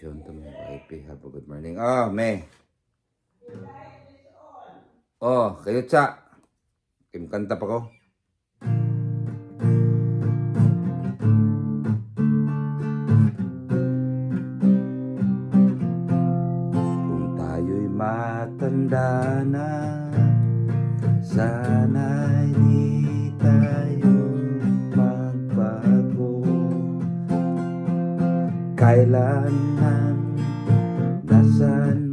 connection to my wifi. Have a good morning. Oh, May. Oh, kayo tsa. Kimkanta pa ko. Kung tayo'y matanda na, sana'y di tayo magbago. Kailanman nasaan